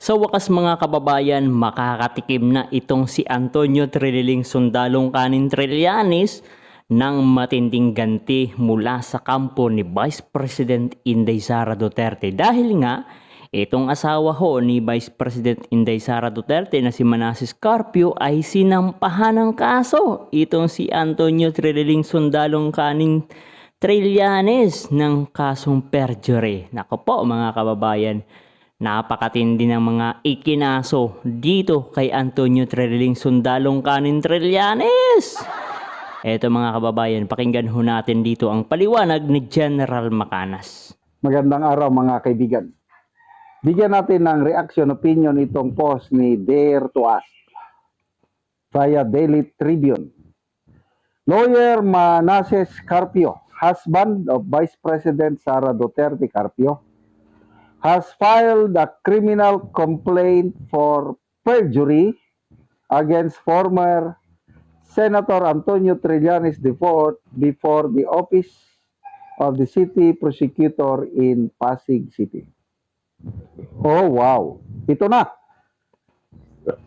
Sa wakas mga kababayan, makakatikim na itong si Antonio Trililing Sundalong Kanin Trillanes ng matinding ganti mula sa kampo ni Vice President Inday Sara Duterte. Dahil nga, itong asawa ho ni Vice President Inday Sara Duterte na si Manasseh Carpio ay sinampahan ng kaso. Itong si Antonio Trililing Sundalong Kanin Trillanes ng kasong perjury. Nako po mga kababayan. Napakatindi ng mga ikinaso dito kay Antonio Trililing Sundalong Kanin Trillanes. Eto mga kababayan, pakinggan ho natin dito ang paliwanag ni General Macanas. Magandang araw mga kaibigan. Bigyan natin ng reaction opinion itong post ni Dare to Us via Daily Tribune. Lawyer Manasseh Carpio, husband of Vice President Sara Duterte Carpio, has filed a criminal complaint for perjury against former Senator Antonio Trillanes before the office of the city prosecutor in Pasig City. Oh wow, ito na.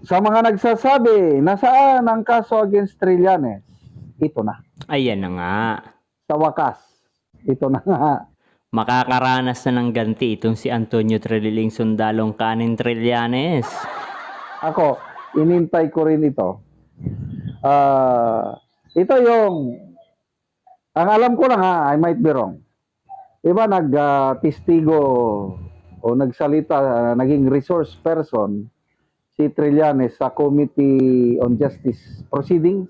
Sa mga nagsasabi, nasaan ang kaso against Trillanes? Ito na. Ayan na nga. Sa wakas, ito na nga. Makakaranas na ng ganti itong si Antonio Trililing Sundalong Kanin Trillanes. Ako, inintay ko rin ito. Ito yung, ang alam ko lang ha, I might be wrong. Iba nag-testigo o nagsalita, naging resource person si Trillanes sa Committee on Justice Proceedings.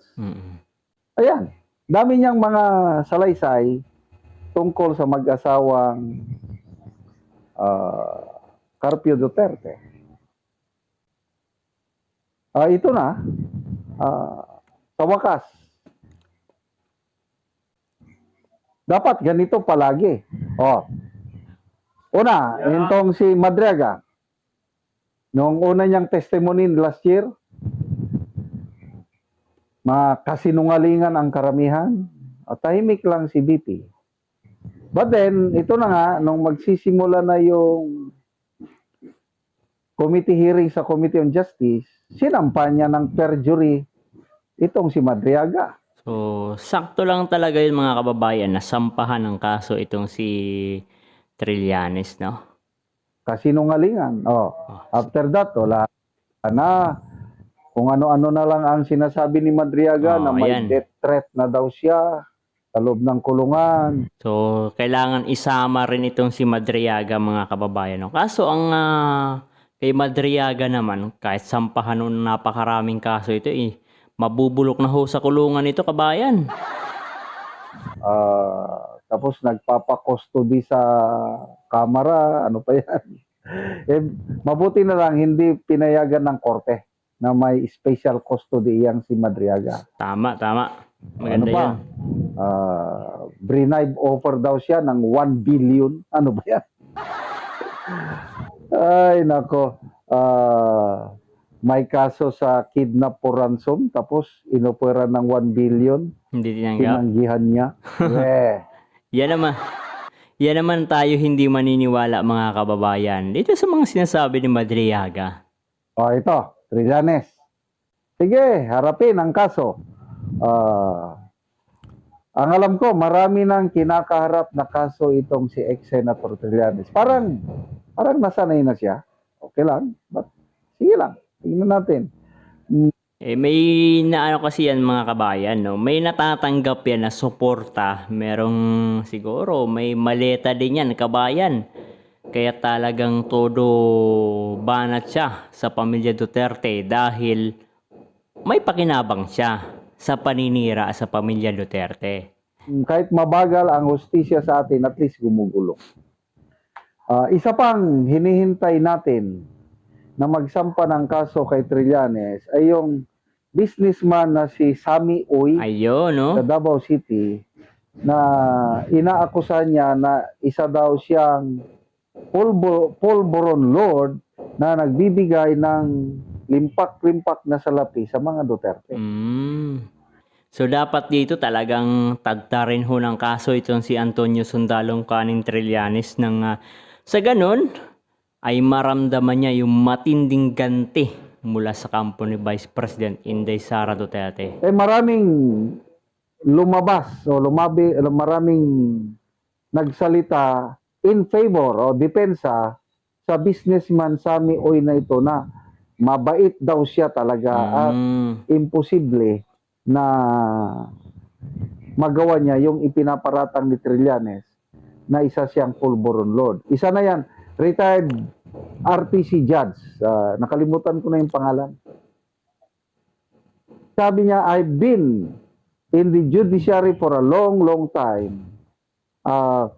Ayan, dami niyang mga salaysay tungkol sa mag-asawang Carpio Duterte. Ito na, sa wakas. Dapat ganito palagi. Una, itong si Madriaga, noong una niyang testimony last year, kasinungalingan ang karamihan, tahimik lang si BP. But then, ito na nga, nung magsisimula na yung committee hearing sa Committee on Justice, sinampa niya ng perjury itong si Madriaga. So, sakto lang talaga yung mga kababayan na sampahan ng kaso itong si Trillanes, no? Kasinungalingan. After that, wala na. Kung ano-ano na lang ang sinasabi ni Madriaga na may death threat na daw siya sa loob ng kulungan. So, kailangan isama rin itong si Madriaga mga kababayan. No? Kaso ang kay Madriaga naman, kahit sampahan ng napakaraming kaso ito, mabubulok na ho sa kulungan ito, kabayan. Tapos nagpapakustody sa kamera, ano pa yan. Mabuti na lang hindi pinayagan ng korte na may special custody yang si Madriaga. Tama. Maganda yan. Bribe offer daw siya ng 1 billion. Ano ba yan? Ay, nako. May kaso sa kidnap for ransom, tapos inopera ng 1 billion. Hindi tinanggap. Tinanggihan niya. Yan naman tayo hindi maniniwala mga kababayan. Dito sa mga sinasabi ni Madriaga. Ito, Trillanes. Sige, harapin ang kaso. Ang alam ko, marami nang kinakaharap na kaso itong si ex-Senator Trillanes. Parang nasanay na siya. Okay lang. But, sige lang. Tingnan natin. May naano kasi yan mga kabayan, no? May natatanggap yan na suporta. Merong siguro, may maleta din yan, kabayan. Kaya talagang todo banat siya sa pamilya Duterte dahil may pakinabang siya sa paninira sa pamilya Duterte. Kahit mabagal ang hustisya sa atin, at least gumugulong. Isa pang hinihintay natin na magsampa ng kaso kay Trillanes ay yung businessman na si Sammy Uy. Ayun, no? Sa Davao City, na inaakusan niya na isa daw siyang pulburon lord na nagbibigay ng limpak-limpak na salapi sa mga Duterte. So dapat dito talagang tagtarin ho ng kaso itong si Antonio Sundalong Kanin Trillanes ng sa ganun ay maramdaman niya yung matinding ganti mula sa kampo ni Vice President Inday Sara Duterte. Maraming lumabas o maraming nagsalita in favor o depensa sa businessman Sammy Oy na ito na mabait daw siya talaga at imposible na magawa niya yung ipinaparatang ni Trillanes na isa siyang pulburon lord. Isa na yan, retired RTC judge. Nakalimutan ko na yung pangalan. Sabi niya, I've been in the judiciary for a long, long time.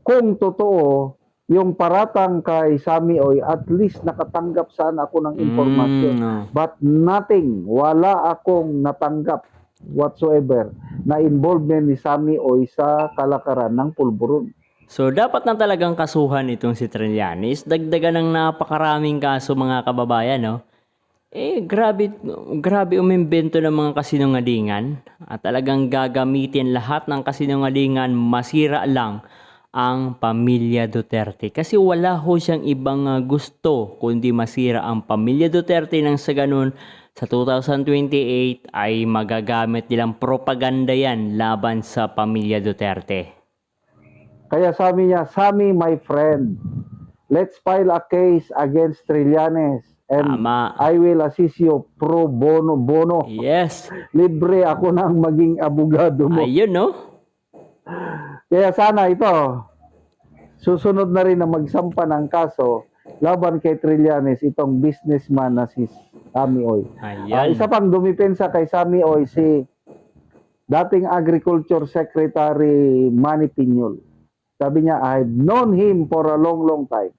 Kung totoo, yung paratang kay Sammy Oy, at least nakatanggap sana ako ng informasyon. But nothing, wala akong natanggap whatsoever na involvement ni Sammy Oy sa kalakaran ng pulburon. So, dapat na talagang kasuhan itong si Trillanes. Dagdagan ng napakaraming kaso, mga kababayan, no? Grabe umimbento ng mga kasinungalingan at talagang gagamitin lahat ng kasinungalingan masira lang ang pamilya Duterte. Kasi wala ho siyang ibang gusto kundi masira ang pamilya Duterte nang sa ganun sa 2028 ay magagamit nilang propaganda yan laban sa pamilya Duterte. Kaya sabi niya, Sammy, my friend, let's file a case against Trillanes and Tama. I will assist you pro bono. Yes. Libre ako nang maging abogado mo. Ayun, no? Kaya sana ito, susunod na rin na magsampa ng kaso laban kay Trillanes itong businessman na si Sammy Oy. Ayan. Isa pang dumipensa kay Sammy Oy si dating Agriculture Secretary Manny Piñol. Sabi niya, I've known him for a long, long time.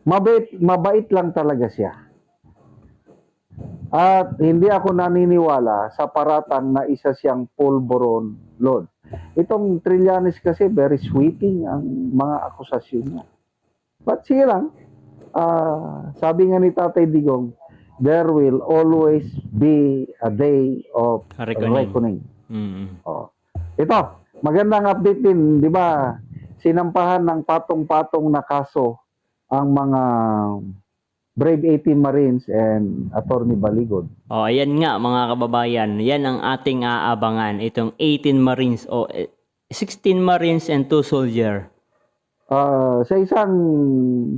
Mabait lang talaga siya. At hindi ako naniniwala sa paratang na isa siyang pulburon lord. Itong Trillanes kasi very sweeping ang mga akusasyon niya. But sige lang, sabi nga ni Tatay Digong, there will always be a day of reckoning. Ito, magandang update din, di ba? Sinampahan ng patong-patong na kaso ang mga Brave 18 Marines and Attorney Baligod. Ayan nga mga kababayan, yan ang ating aabangan, itong 18 Marines o 16 Marines and 2 soldier. Sa isang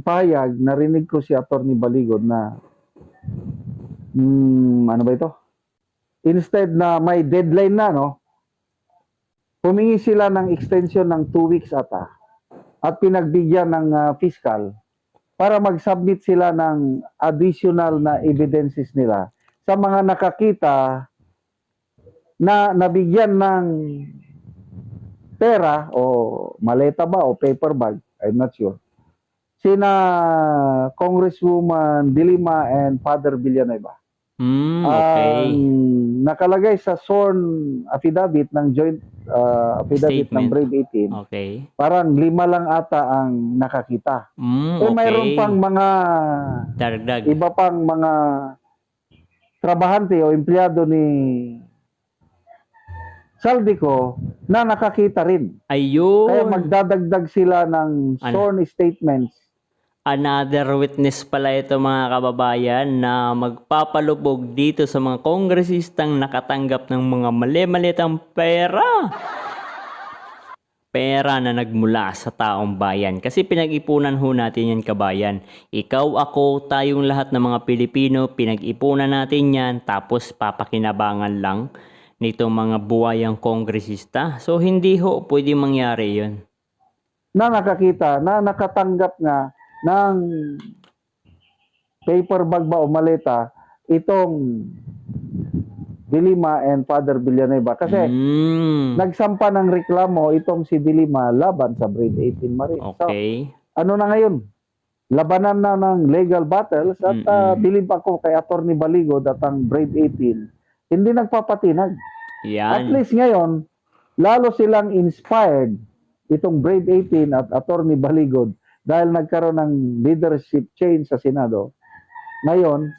pahayag, narinig ko si Attorney Baligod na ano ba ito? Instead na may deadline na, no? Humingi sila ng extension ng 2 weeks ata at pinagbigyan ng fiscal para mag-submit sila ng additional na evidences nila sa mga nakakita na nabigyan ng pera o maleta ba o paper bag, I'm not sure. Sina Congresswoman Dilima and Father Villanueva. Okay. Nakalagay sa sworn affidavit ng joint affidavit ng Brave 18. Okay. Parang 5 lang ata ang nakakita. Okay. Mayroon pang mga Daragdag. iba pang mga trabahante o empleyado ni Saldico na nakakita rin. Ayun. Kaya magdadagdag sila ng sworn statements. Another witness pala ito mga kababayan na magpapalubog dito sa mga kongresistang nakatanggap ng mga mali-malitang pera. Pera na nagmula sa taong bayan. Kasi pinag-ipunan ho natin yan kabayan. Ikaw, ako, tayong lahat ng mga Pilipino, pinag-ipunan natin yan tapos papakinabangan lang nitong mga buwayang kongresista. So hindi ho pwede mangyari yun. Na nakakita, na nakatanggap nga ng paper bag ba o maleta itong Dilima and Father Villanueva kasi nagsampa ng reklamo itong si Dilima laban sa Brave 18 Marines. Okay. So, ano na ngayon? Labanan na ng legal battles at bilib ako kay Attorney Baligod at ang Brave 18 hindi nagpapatinag. Yan. At least ngayon, lalo silang inspired itong Brave 18 at Attorney Baligod dahil nagkaroon ng leadership change sa Senado. Ngayon,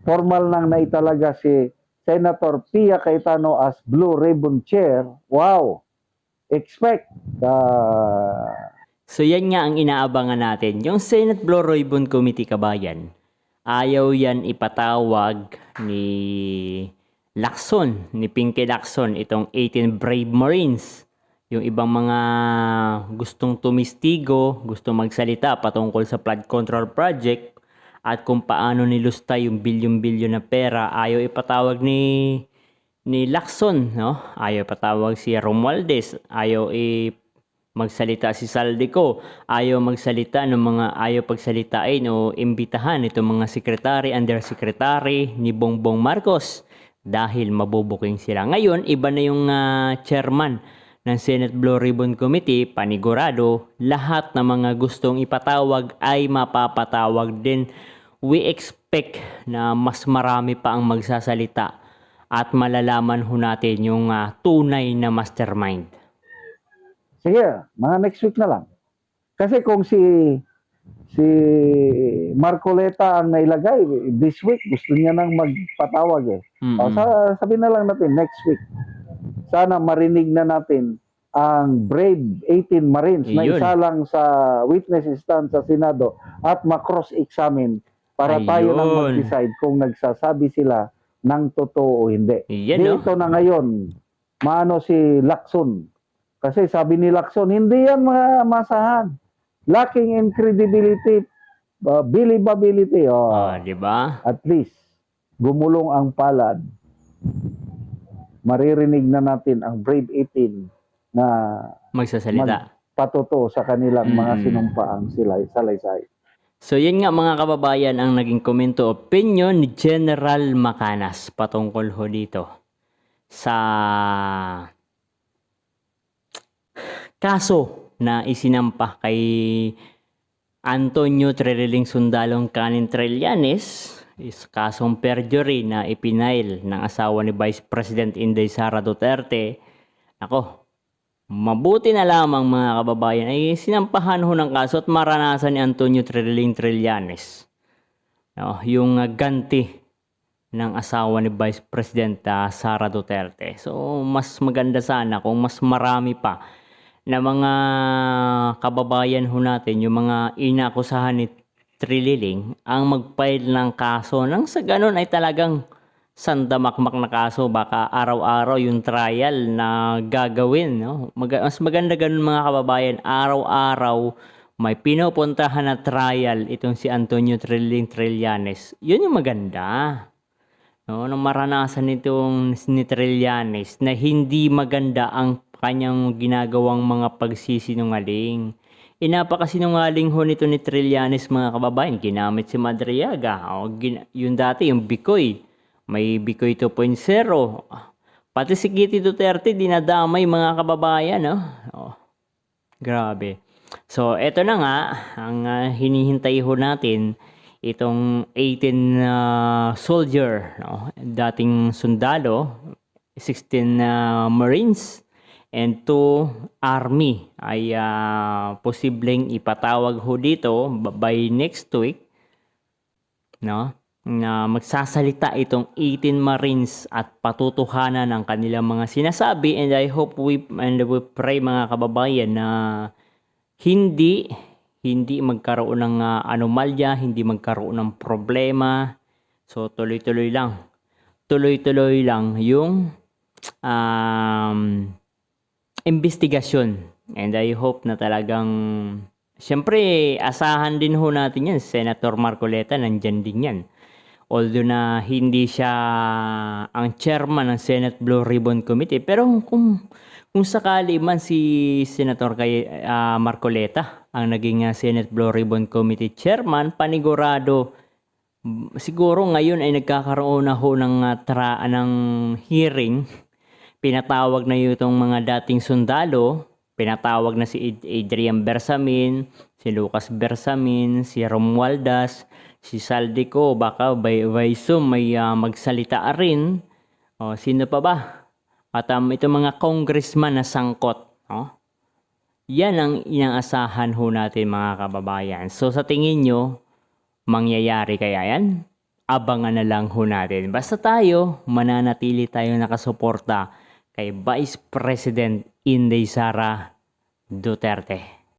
formal nang naitalaga si Senator Pia Cayetano as Blue Ribbon Chair. Wow! Expect So yan nga ang inaabangan natin. Yung Senate Blue Ribbon Committee, kabayan, ayaw yan ipatawag ni Lacson, ni Pinky Lacson, itong 18 Brave Marines. Yung ibang mga gustong tumistigo, gustong magsalita patungkol sa flood control project at kung paano nilusta yung bilyon-bilyon na pera, ayaw ipatawag ni Lacson, no? Ayaw ipatawag si Romualdez, ayaw magsalita si Saldico, ayaw magsalita ng mga ayaw pagsalitain o imbitahan itong mga secretary, undersecretary ni Bongbong Marcos dahil mabubuking sila. Ngayon, iba na yung chairman ng Senate Blue Ribbon Committee, panigurado, lahat ng mga gustong ipatawag ay mapapatawag din. We expect na mas marami pa ang magsasalita at malalaman ho natin yung tunay na mastermind. Sige, mga next week na lang. Kasi kung si Marcoleta ang nailagay, this week gusto niya nang magpatawag eh. O, sabi na lang natin next week. Sana marinig na natin ang brave 18 Marines na Ayun. isa lang sa witness stand sa Senado at ma-cross-examine para tayo nang Ayun. mag-decide kung nagsasabi sila ng totoo o hindi. Yan, no? Dito na ngayon, maano si Lacson. Kasi sabi ni Lacson, hindi yan masahan. Lacking in credibility, believability. Di ba? At least, gumulong ang palad. Maririnig na natin ang Brave 18 na Magsasalita. patuto sa kanilang mga sinumpaang salaysay. So yan nga mga kababayan ang naging komento opinion ni General Macanas patungkol ho dito sa kaso na isinampa kay Antonio Treliling Sundalong Canin Trillanes, is kasong perjury na ipinail ng asawa ni Vice President Inday Sara Duterte. Ako, mabuti na lamang mga kababayan ay sinampahan ho ng kaso at maranasan ni Antonio Treliling Trillanes, no, yung ganti ng asawa ni Vice President Sara Duterte. So mas maganda sana kung mas marami pa na mga kababayan ho natin, yung mga inakusahan ni Trililing, ang mag-file ng kaso nang sa ganun ay talagang sandamakmak na kaso. Baka araw-araw yung trial na gagawin, no? Mas maganda ganun mga kababayan, araw-araw may pinupuntahan na trial itong si Antonio Trililing Trillanes. Yun yung maganda, no? Nang maranasan nitong ni Trillanes na hindi maganda ang kanyang ginagawang mga pagsisinungaling. Napakasinungaling ho nito ni Trillanes mga kababayan. Ginamit si Madriaga. Yung dati, yung Bikoy. May Bikoy 2.0. Pati si Kitty Duterte, dinadamay mga kababayan. Grabe. So, eto na nga, ang hinihintay ho natin, itong 18 soldier, no? Dating sundalo, 16 Marines, and 2 Army ay posibleng ipatawag ho dito by next week, no? Na magsasalita itong 18 Marines at patutuhanan ang kanilang mga sinasabi, and I hope we pray mga kababayan na hindi magkaroon ng anomalya, hindi magkaroon ng problema. So tuloy-tuloy lang yung investigasyon, and I hope na talagang, siyempre asahan din ho natin yan, Senator Marcoleta nandyan din yan, although na hindi siya ang chairman ng Senate Blue Ribbon Committee, pero kung sakali man si Senator Marcoleta ang naging Senate Blue Ribbon Committee chairman, panigurado siguro ngayon ay nagkakaroon na ho ng hearing. Pinatawag na itong mga dating sundalo, pinatawag na si Adrian Bersamin, si Lucas Bersamin, si Romualdez, si Saldico, baka by Zoom may magsalita rin. Sino pa ba? At itong mga congressman na sangkot. Yan ang inaasahan ho natin mga kababayan. So sa tingin nyo, mangyayari kaya yan? Abangan na lang ho natin. Basta tayo, mananatili tayo nakasuporta kay Vice President Inday Sara Duterte.